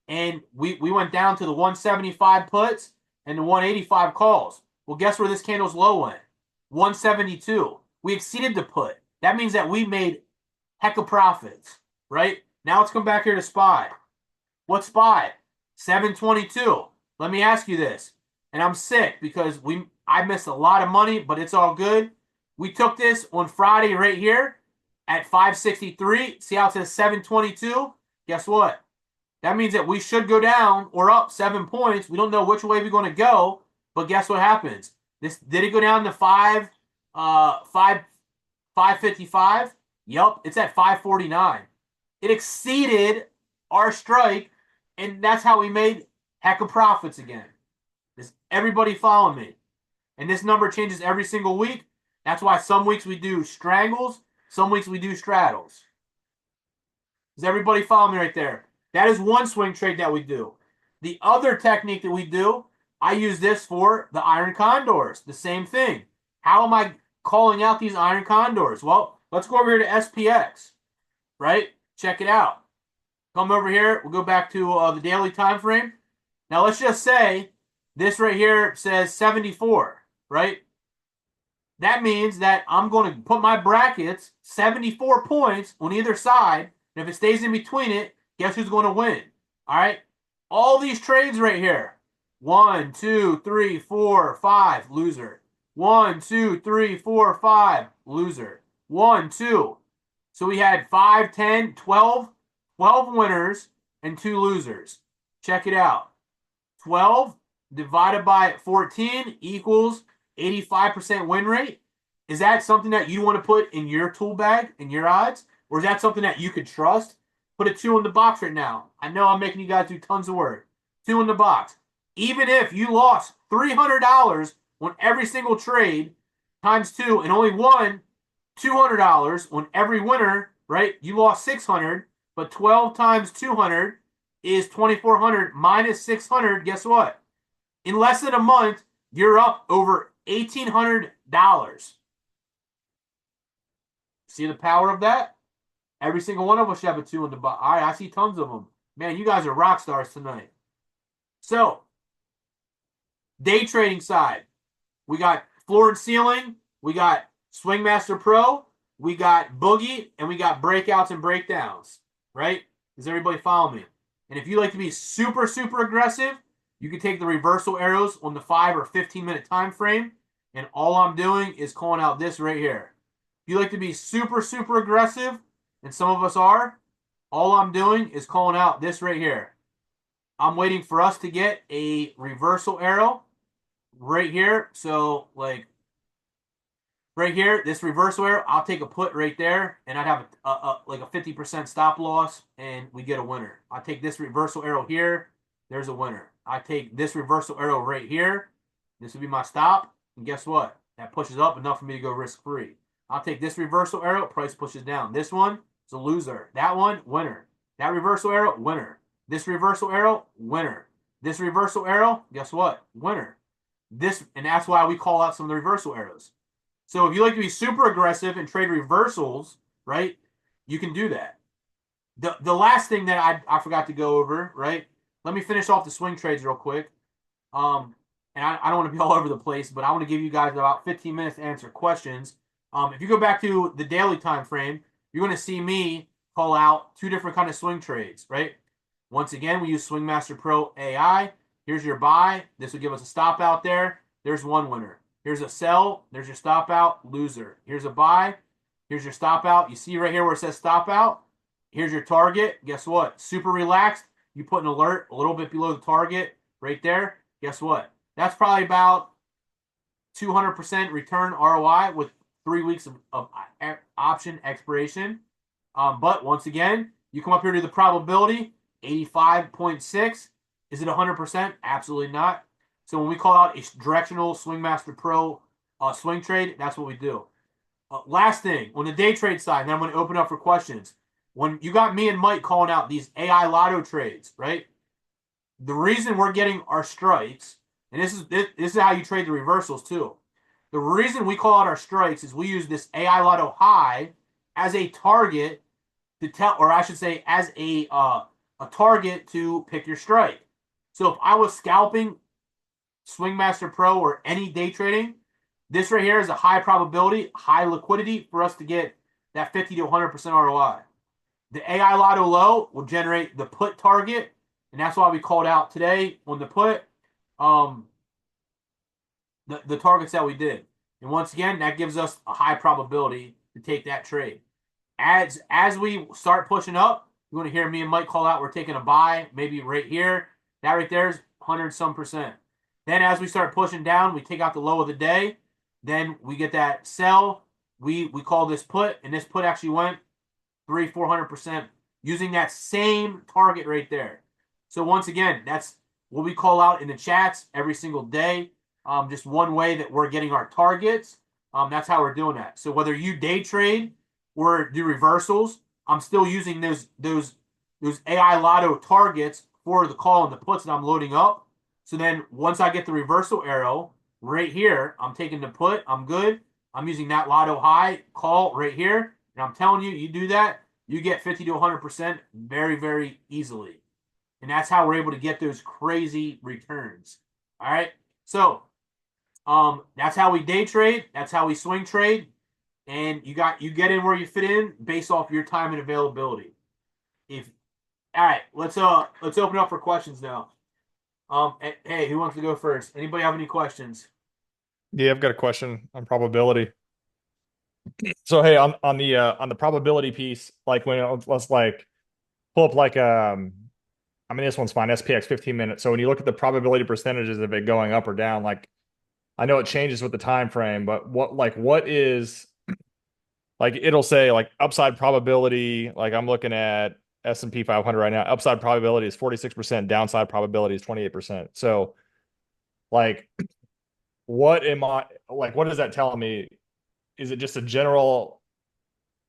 and we went down to the 175 puts and the 185 calls. Well, guess where this candle's low went? 172. We exceeded the put. That means that we made heck of profits, right? Now let's come back here to SPY. What's SPY? 722. Let me ask you this. And I'm sick because I missed a lot of money, but it's all good. We took this on Friday right here at 563. See how it says 722? Guess what? That means that we should go down or up 7 points. We don't know which way we're going to go, but guess what happens? Did it go down to 555? Yep, it's at 549. It exceeded our strike, and that's how we made heck of profits again. Does everybody follow me? And this number changes every single week. That's why some weeks we do strangles, some weeks we do straddles. Does everybody follow me right there? That is one swing trade that we do. The other technique that we do, I use this for the iron condors. The same thing. How am I calling out these iron condors? Well, let's go over here to SPX, right? Check it out. Come over here. We'll go back to the daily time frame. Now, let's just say this right here says 74, right? That means that I'm going to put my brackets 74 points on either side. And if it stays in between it, guess who's going to win? All right? All these trades right here. 1, 2, 3, 4, 5, loser. 1, 2, 3, 4, 5, loser. 1, 2. So we had 5, 10, 12 winners and 2 losers. Check it out. 12 divided by 14 equals 85% win rate. Is that something that you want to put in your tool bag, in your odds? Or is that something that you could trust? Put a 2 in the box right now. I know I'm making you guys do tons of work. 2 in the box. Even if you lost $300 on every single trade times 2 and only won $200 on every winner, right? You lost $600, but 12 times 200 is $2,400 minus $600. Guess what? In less than a month, you're up over $1,800. See the power of that? Every single one of us should have a 2 in the box. All right, I see tons of them. Man, you guys are rock stars tonight. So, day trading side, we got floor and ceiling, we got SwingMasterPro, we got boogie, and we got breakouts and breakdowns, right? Does everybody follow me? And if you like to be super, super aggressive, you can take the reversal arrows on the 5 or 15-minute time frame, and all I'm doing is calling out this right here. If you like to be super, super aggressive, and some of us are, all I'm doing is calling out this right here. I'm waiting for us to get a reversal arrow right here. So, like, right here, this reversal arrow, I'll take a put right there, and I'd have like a 50% stop loss, and we get a winner. I take this reversal arrow here, there's a winner. I take this reversal arrow right here, this would be my stop, and guess what? That pushes up enough for me to go risk-free. I'll take this reversal arrow, price pushes down. This one is a loser. That one, winner. That reversal arrow, winner. This reversal arrow, winner. This reversal arrow, guess what? Winner. This, and that's why we call out some of the reversal arrows. So if you like to be super aggressive and trade reversals, right, you can do that. The last thing that I forgot to go over, right? Let me finish off the swing trades real quick. And I don't want to be all over the place, but I want to give you guys about 15 minutes to answer questions. If you go back to the daily time frame, you're going to see me call out 2 different kind of swing trades, right? Once again, we use SwingMasterPro AI. Here's your buy. This will give us a stop out there. There's one winner. Here's a sell. There's your stop out. Loser. Here's a buy. Here's your stop out. You see right here where it says stop out? Here's your target. Guess what? Super relaxed. You put an alert a little bit below the target right there. Guess what? That's probably about 200% return ROI with 3 weeks of option expiration. But once again, you come up here to the probability, 85.6. Is it 100%? Absolutely not. So when we call out a directional SwingMasterPro swing trade, that's what we do. Last thing, on the day trade side, then I'm going to open up for questions. When you got me and Mike calling out these AI lotto trades, right? The reason we're getting our strikes, and this is how you trade the reversals too. The reason we call out our strikes is we use this AI lotto high as a target to tell, or I should say, as a target to pick your strike. So if I was scalping SwingMasterPro or any day trading, this right here is a high probability, high liquidity for us to get that 50 to 100% ROI. The AI Lotto low will generate the put target, and that's why we called out today on the put the targets that we did. And once again, that gives us a high probability to take that trade. As we start pushing up, you're going to hear me and Mike call out we're taking a buy, maybe right here. That right there is 100-some%. Then as we start pushing down, we take out the low of the day. Then we get that sell. We call this put, and this put actually went 300-400% using that same target right there. So once again, that's what we call out in the chats every single day. Just one way that we're getting our targets. That's how we're doing that. So whether you day trade or do reversals, I'm still using those AI Lotto targets for the call and the puts that I'm loading up. So then once I get the reversal arrow right here, I'm taking the put. I'm good. I'm using that Lotto high call right here. And I'm telling you, you do that, you get 50 to 100% very, very easily. And that's how we're able to get those crazy returns. All right. So that's how we day trade. That's how we swing trade. And you get in where you fit in based off your time and availability. All right, let's open up for questions now. Hey, who wants to go first? Anybody have any questions? Yeah, I've got a question on probability. So hey, on the probability piece, like let's like pull up like I mean this one's fine, SPX 15 minutes. So when you look at the probability percentages of it going up or down, like I know it changes with the time frame, but what is like it'll say like upside probability, like I'm looking at S&P 500 right now, upside probability is 46%, downside probability is 28%. So like what does that tell me? Is it just a general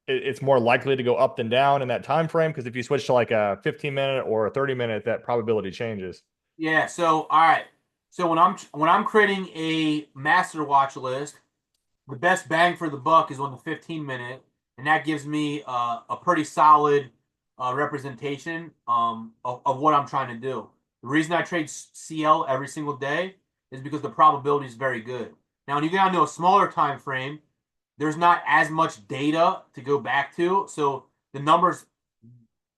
it's more likely to go up than down in that time frame? Because if you switch to like a 15-minute or a 30-minute, that probability changes. Yeah. So all right. So when I'm creating a master watch list, the best bang for the buck is on the 15-minute, and that gives me a pretty solid representation of what I'm trying to do. The reason I trade CL every single day is because the probability is very good. Now, when you get down to a smaller time frame, there's not as much data to go back to, so the numbers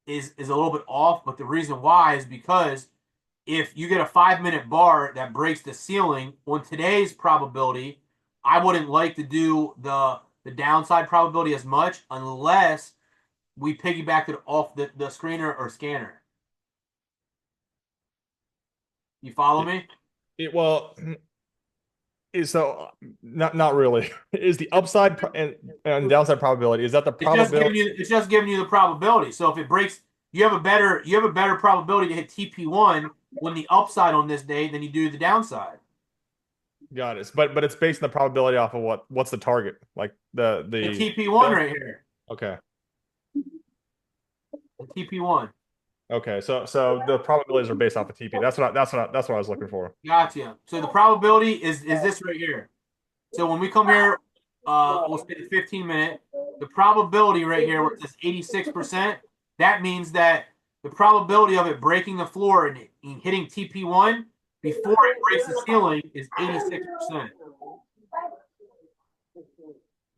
is a little bit off. But the reason why is because if you get a 5-minute bar that breaks the ceiling on today's probability, I wouldn't like to do the downside probability as much unless we piggyback it off the screener or scanner. You follow me? Well, is so not really. Is the upside and downside probability, is that the probability? It's just giving you the probability. So if it breaks, you have a better probability to hit TP1 when the upside on this day than you do the downside. Got it. But it's based on the probability off of what's the target? Like the TP1 right here. Okay. The TP1. Okay. So the probabilities are based off of TP. That's what I was looking for. Gotcha. So the probability is this right here. So when we come here, we'll say the 15-minute. The probability right here, where it says 86%, that means that the probability of it breaking the floor and hitting TP1 before it breaks the ceiling is 86%.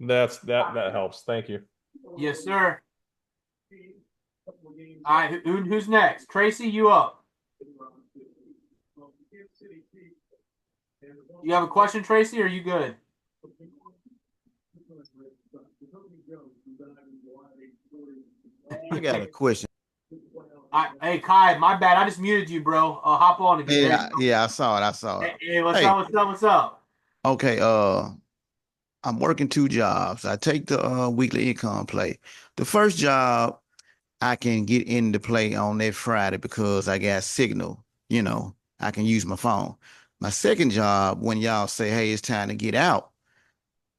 That helps. Thank you. Yes, sir. All right, who's next? Tracy, you up? You have a question, Tracy, or are you good? I got a question. Hey, Kai, my bad. I just muted you, bro. Hop on again. Yeah, I saw it. I saw it. Hey, what's up? What's up? Okay, I'm working 2 jobs. I take the weekly income play. The first job I can get into play on that Friday because I got signal, I can use my phone. My second job, when y'all say, hey, it's time to get out,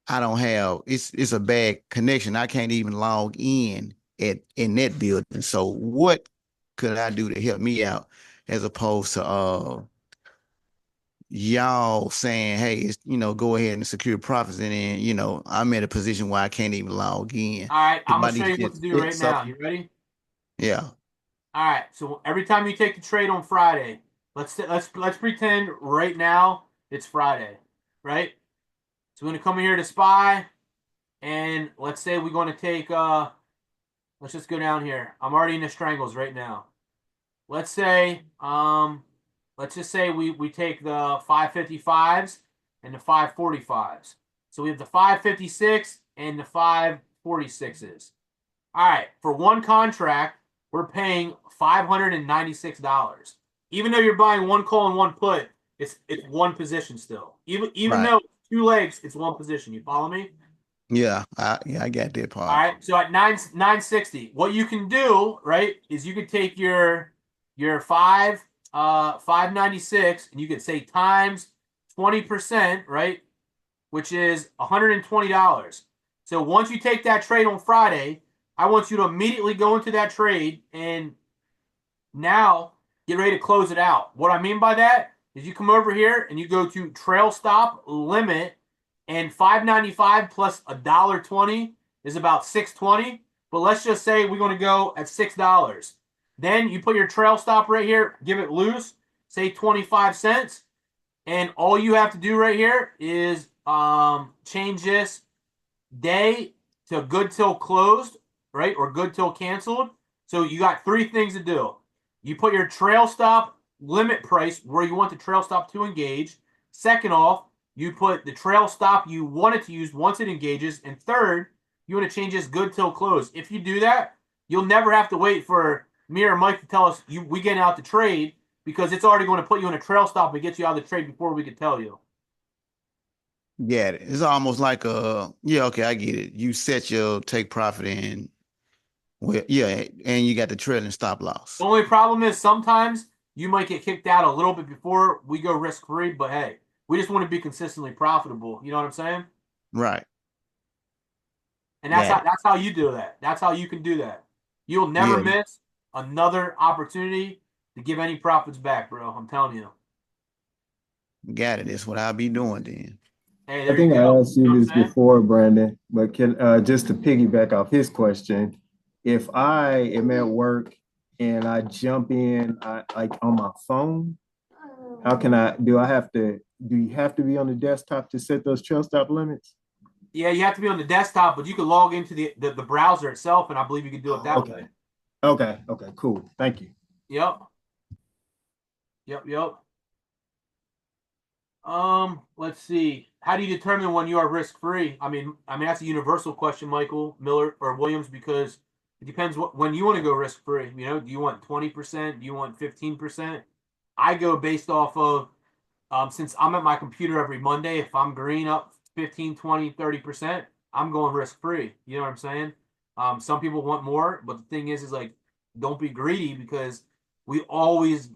I don't have it's a bad connection. I can't even log in in that building. So what could I do to help me out as opposed to y'all saying, hey, it's, go ahead and secure profits, and then, I'm in a position where I can't even log in. All right, I'm gonna show you what to do right now. You ready? Yeah. All right. So every time you take the trade on Friday, let's pretend right now it's Friday, right? So we're gonna come in here to SPY, and let's say we're gonna take let's just go down here. I'm already in the strangles right now. Let's just say we take the 555s and the 545s. So we have the 556 and the 546s. All right, for one contract, we're paying $596. Even though you're buying one call and one put, it's one position still. Even though it's 2 legs, it's one position. You follow me? Yeah, I got that part. All right, so at 960, what you can do, right, is you could take your 596 and you could say times 20%, right, which is $120. So once you take that trade on Friday, I want you to immediately go into that trade and now get ready to close it out. What I mean by that is you come over here and you go to trail stop limit, and 595 plus $1.20 is about 620. But let's just say we're going to go at $6. Then you put your trail stop right here, give it loose, say 25 cents, and all you have to do right here is change this day to good till closed, right, or good till canceled. So you got 3 things to do. You put your trail stop limit price where you want the trail stop to engage. Second off, you put the trail stop you want it to use once it engages. And third, you want to change this good till close. If you do that, you'll never have to wait for me or Mike to tell us we get out the trade, because it's already going to put you in a trail stop and get you out of the trade before we can tell you. Get it. It's almost like yeah, okay, I get it. You set your take profit in, well, yeah, and you got the trailing stop loss. The only problem is sometimes you might get kicked out a little bit before we go risk free, but hey, we just want to be consistently profitable. You know what I'm saying? Right. And that's how you do that. That's how you can do that. You'll never miss another opportunity to give any profits back, bro. I'm telling you. Got it. That's what I'll be doing then. Hey, I there you think I go. asked You know you what I'm this saying? before, Brandon, but can just to piggyback off his question, if I am at work and I jump in like on my phone, how can do you have to be on the desktop to set those trail stop limits? Yeah, you have to be on the desktop, but you can log into the browser itself, and I believe you can do it that Okay. way. Okay, cool. Thank you. Yep. Yep. Let's see. How do you determine when you are risk-free? I mean that's a universal question, Michael, Miller, or Williams, because it depends when you want to go risk-free. You know, do you want 20%? Do you want 15%? I go based off of since I'm at my computer every Monday, if I'm green up 15, 20, 30%, I'm going risk-free. You know what I'm saying? Some people want more, but the thing is like, don't be greedy, because we always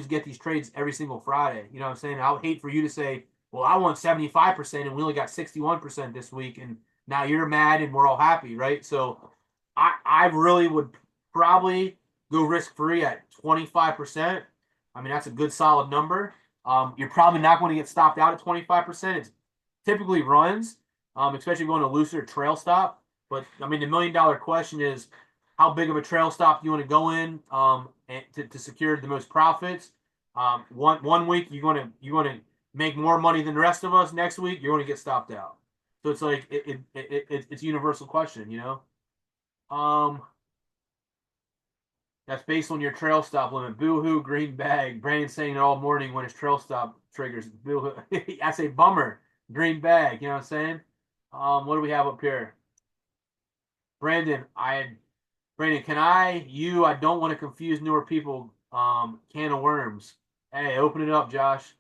get these trades every single Friday. You know what I'm saying? I would hate for you to say, well, I want 75% and we only got 61% this week, and now you're mad and we're all happy, right? So I really would probably go risk-free at 25%. I mean, that's a good solid number. You're probably not going to get stopped out at 25%. It's typically runs, especially going to looser trail stop. But I mean, the $1 million question is, how big of a trail stop do you want to go in and to secure the most profits? One week you're going to make more money than the rest of us. Next week you're going to get stopped out. So it's like it's a universal question, you know. That's based on your trail stop limit. Boo hoo, green bag. Brandon saying it all morning when his trail stop triggers. Boo hoo. I say bummer, green bag. You know what I'm saying? What do we have up here? Brandon, I don't want to confuse newer people. Can of worms. Hey, open it up, Josh.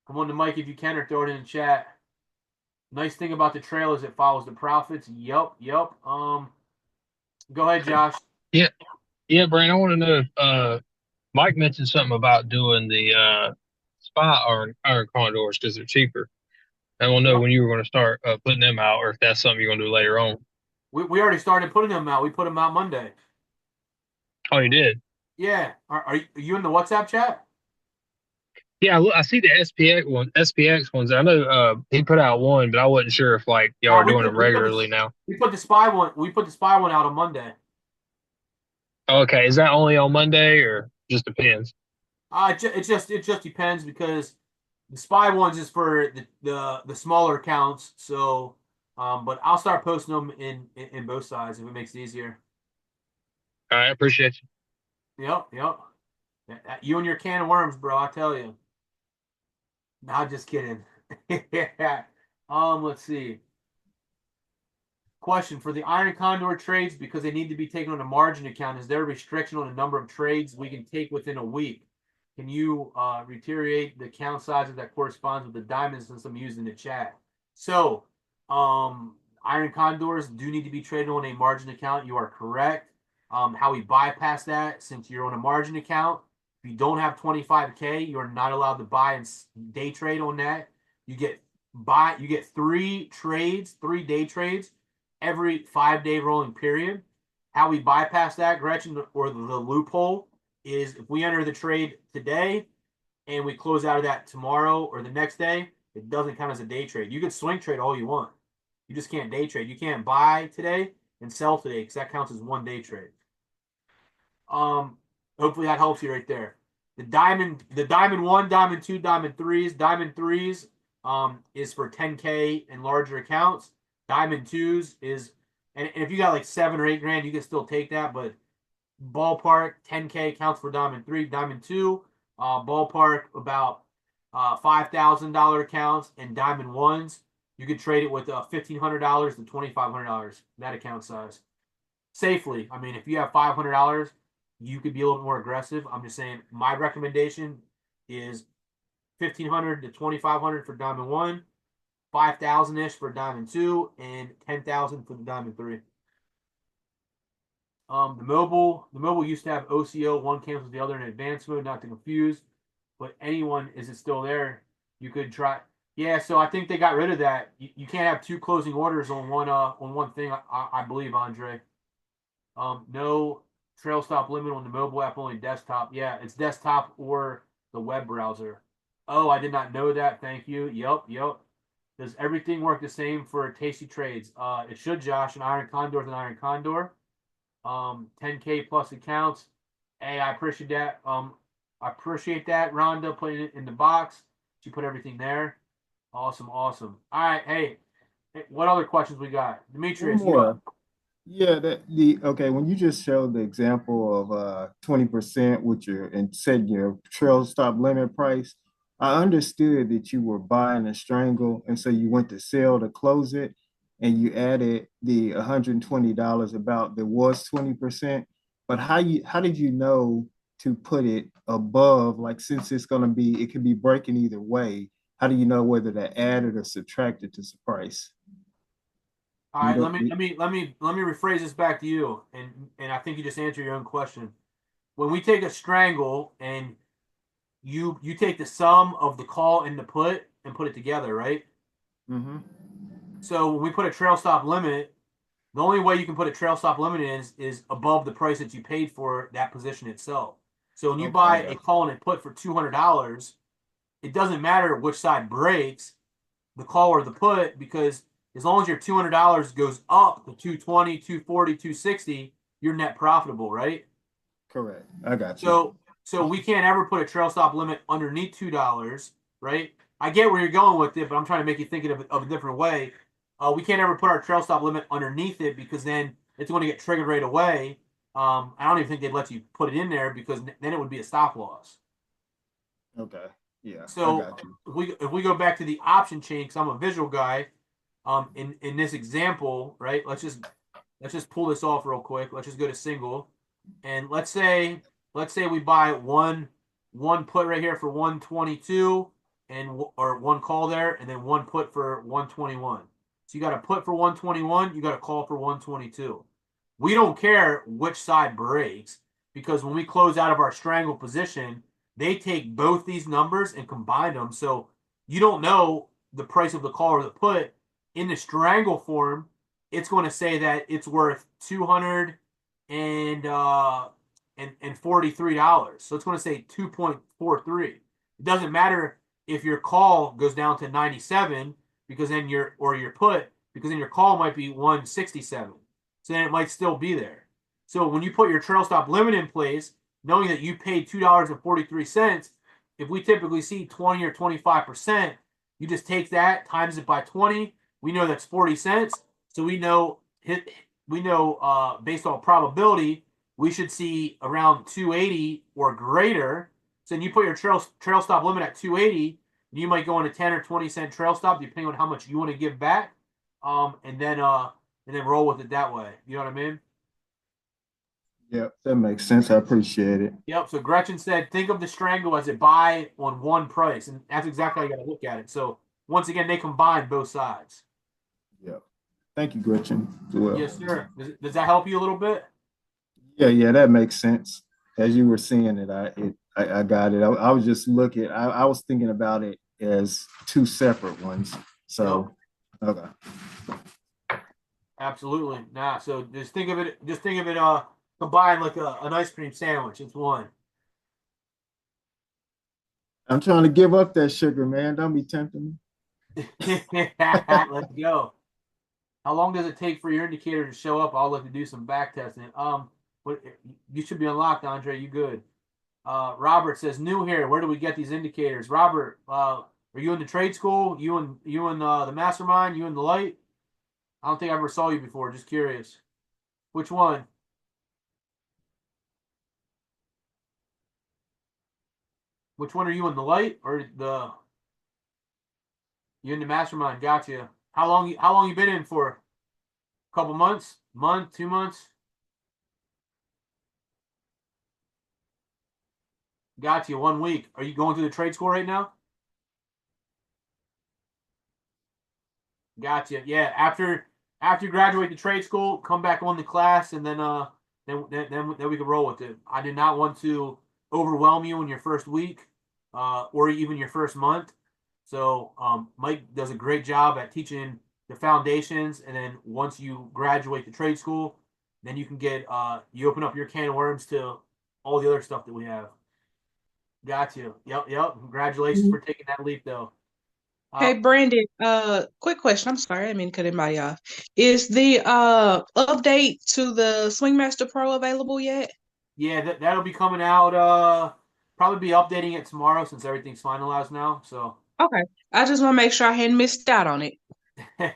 Come on the mic if you can, or throw it in the chat. Nice thing about the trail is it follows the profits. Yep. Go ahead, Josh. Yeah, yeah, Brian. I want to know if Mike mentioned something about doing the spy iron condors because they're cheaper. I want to know when you were going to start putting them out, or if that's something you're going to do later on. We already started putting them out. We put them out Monday. Oh, you did? Yeah. Are you in the WhatsApp chat? Yeah, I see the SPX ones. I know he put out one, but I wasn't sure if like y'all No, are doing them regularly now. we put the spy one. We put the spy one out on Monday. Okay, is that only on Monday or just depends? It just depends, because the spy ones is for the smaller accounts. So, but I'll start posting them in both sides if it makes it easier. All right, I appreciate you. Yep. You and your can of worms, bro. I tell you. Not just kidding. Let's see. Question for the iron condor trades, because they need to be taken on a margin account. Is there a restriction on the number of trades we can take within a week? Can you reiterate the account sizes that corresponds with the diamond system used in the chat? So, iron condors do need to be traded on a margin account. You are correct. How we bypass that, since you're on a margin account, if you don't have 25K, you're not allowed to buy and day trade on that. You get 3 day trades every 5-day rolling period. How we bypass that, Gretchen, or the loophole, is if we enter the trade today and we close out of that tomorrow or the next day, it doesn't count as a day trade. You can swing trade all you want. You just can't day trade. You can't buy today and sell today, because that counts as one day trade. Hopefully that helps you right there. The diamond 1, diamond 2, diamond 3s. Diamond 3s is for 10K and larger accounts. Diamond 2s is, and if you got like 7 or 8 grand, you can still take that, but ballpark 10K counts for diamond 3. Diamond 2, ballpark about $5,000 accounts, and diamond 1s, you could trade it with $1,500 to $2,500, that account size, safely. I mean, if you have $500, you could be a little bit more aggressive. I'm just saying, my recommendation is 1,500 to 2,500 for diamond 1, 5,000 ish for diamond 2, and 10,000 for the diamond 3. The mobile used to have OCO. One cancels the other in advanced mode, not to confuse. But anyone, is it still there? You could try. Yeah, so I think they got rid of that. You can't have 2 closing orders on one thing. I believe, Andre. No trail stop limit on the mobile app, only desktop. Yeah, it's desktop or the web browser. Oh, I did not know that. Thank you. Yep. Does everything work the same for Tasty Trades? It should, Josh. An Iron Condor is an Iron Condor. 10K plus accounts. Hey, I appreciate that. I appreciate that, Rhonda, putting it in the box. She put everything there. Awesome. All right, hey, what other questions we got? One Demetrius, you more. up? Yeah, okay, when you just showed the example of 20% with your and said your trail stop limit price, I understood that you were buying a strangle and so you went to sell to close it and you added the $120 about there was 20%. But how did you know to put it above, like since it's gonna be it could be breaking either way, how do you know whether to add it or subtract it to the price? All You right, don't let me rephrase this back to you, and I think you just answered your own question. When we take a strangle and you take the sum of the call and the put and put it together, right? mm-hmm. So when we put a trail stop limit, the only way you can put a trail stop limit is above the price that you paid for that position itself. So when you Okay, I buy a got call and a put for $200, it doesn't matter which side breaks, the call or the put, because as long as your $200 goes up to 220, 240, 260, you're net profitable, right? correct. I got you. So we can't ever put a trail stop limit underneath $2, right? I get where you're going with it, but I'm trying to make you think of a different way. We can't ever put our trail stop limit underneath it because then it's going to get triggered right away. I don't even think they'd let you put it in there because then it would be a stop loss. Okay. Yeah, I So got you. if we go back to the option chain, because I'm a visual guy, in this example, right? Let's just pull this off real quick. Let's just go to single, and let's say we buy one put right here for 122, or one call there, and then one put for 121. So you got a put for 121, you got a call for 122. We don't care which side breaks because when we close out of our strangle position, they take both these numbers and combine them. So you don't know the price of the call or the put. In the strangle form, it's going to say that it's worth $243. So it's going to say 2.43. It doesn't matter if your call goes down to 97 because then your put, because then your call might be 167. So then it might still be there. So when you put your trail stop limit in place, knowing that you paid $2.43, if we typically see 20 or 25%, you just take that, times it by 20. We know that's 40 cents. So we know based on probability, we should see around 280 or greater. So then you put your trail stop limit at 280, you might go on a 10 or 20 cent trail stop depending on how much you want to give back. And then roll with it that way. You know what I mean? Yep, that makes sense. I appreciate it. Yep. So Gretchen said, think of the strangle as a buy on one price, and that's exactly how you got to look at it. So once again, they combine both sides. Yep. Thank you, Gretchen, as well. Yes, sir. Does that help you a little bit? Yeah, that makes sense. As you were saying it, I got it. I was just looking. I was thinking about it as two separate ones. So, okay. Absolutely. Nah. So just think of it. Combined like an ice cream sandwich. It's one. I'm trying to give up that sugar, man. Don't be tempting me. Let's go. How long does it take for your indicator to show up? I'll look to do some back testing. You should be unlocked, Andre. You good? Robert says, new here. Where do we get these indicators? Robert, are you in the trade school? You in the mastermind? You in the light? I don't think I ever saw you before. Just curious. Which one? Which one are you in the light or you in the mastermind? Gotcha. How long you been in for? A couple months? Month? 2 months? Gotcha. 1 week. Are you going through the trade school right now? Gotcha. Yeah. After you graduate the trade school, come back on the class, and then we can roll with it. I do not want to overwhelm you in your first week, or even your first month. So Mike does a great job at teaching the foundations, and then once you graduate the trade school, then you can get you open up your can of worms to all the other stuff that we have. Got you. Yep. Congratulations for taking that leap, though. Hey Brandon, quick question. I'm sorry, I didn't mean to cut anybody off. Is the update to the SwingMaster Pro available yet? Yeah, that'll be coming out. Probably be updating it tomorrow since everything's finalized now. So, Okay. I just want to make sure I hadn't missed out on it.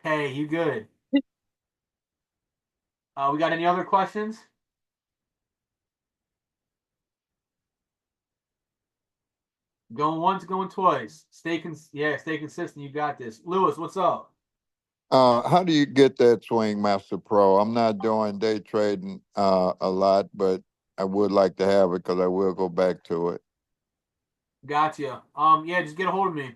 hey, you good? We got any other questions? Going once, going twice. Stay consistent. You got this. Lewis, what's up? How do you get that SwingMaster Pro? I'm not doing day trading a lot, but I would like to have it because I will go back to it. Gotcha. Yeah, just get a hold of me.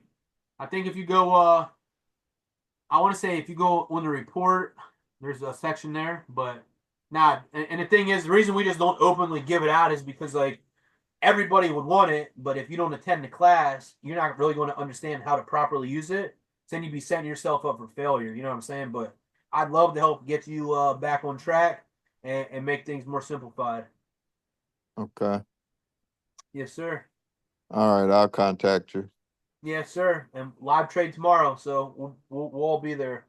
I think if you go, I want to say if you go on the report, there's a section there, but nah. And the thing is, the reason we just don't openly give it out is because like everybody would want it, but if you don't attend the class, you're not really going to understand how to properly use it. So then you'd be setting yourself up for failure. You know what I'm saying? But I'd love to help get you back on track and make things more simplified. Okay. Yes, sir. All right. I'll contact you. Yes, sir. And live trade tomorrow, so we'll all be there.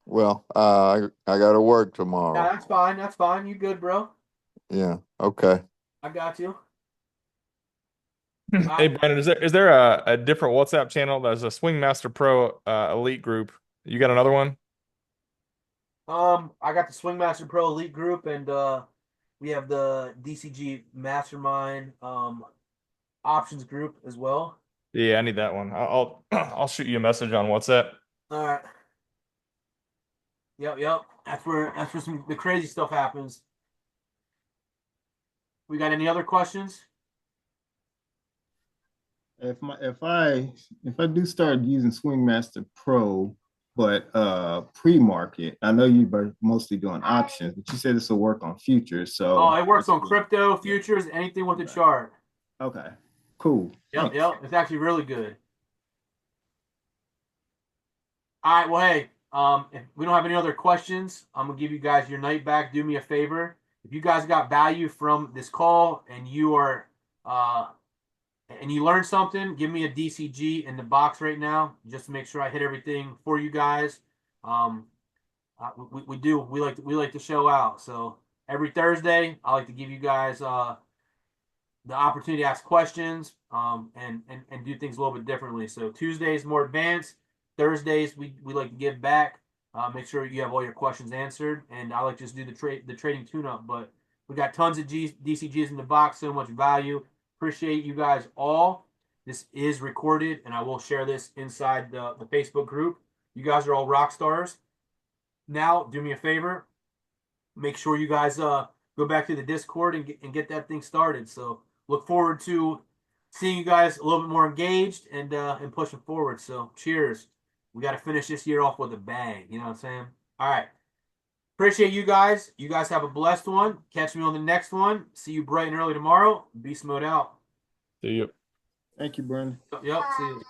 Well, I got to work Nah, tomorrow. that's fine. That's fine. You good, bro? Yeah. Okay. I got you. Hey Brandon, is there a different WhatsApp channel? There's a SwingMaster Pro elite group. You got another one? I got the SwingMaster Pro Elite group, and we have the DCG Mastermind options group as well. Yeah, I need that one. I'll shoot you a message on WhatsApp. All right. Yep. That's where the crazy stuff happens. We got any other questions? If I do start using SwingMaster Pro, but pre-market, I know you're mostly doing options, but you said this will work on futures. So Oh, it works on crypto, futures, anything with the chart. Okay, cool. Yep. Thanks. It's actually really good. All right. Well, hey, if we don't have any other questions, I'm gonna give you guys your night back. Do me a favor. If you guys got value from this call and you are and you learned something, give me a DCG in the box right now, just to make sure I hit everything for you guys. We like to show out. So every Thursday, I like to give you guys the opportunity to ask questions and do things a little bit differently. So Tuesdays more advanced. Thursdays we like to give back. Make sure you have all your questions answered, and I like to just do the trading tune-up. But we got tons of DCGs in the box, so much value. Appreciate you guys all. This is recorded, and I will share this inside the Facebook group. You guys are all rock stars. Now, do me a favor. Make sure you guys go back to the Discord and get that thing started. So look forward to seeing you guys a little bit more engaged and pushing forward. So cheers. We got to finish this year off with a bang. You know what I'm saying? All right. Appreciate you guys. You guys have a blessed one. Catch me on the next one. See you bright and early tomorrow. Beast Mode out. See you. Thank you, Brandon. Yep. See you.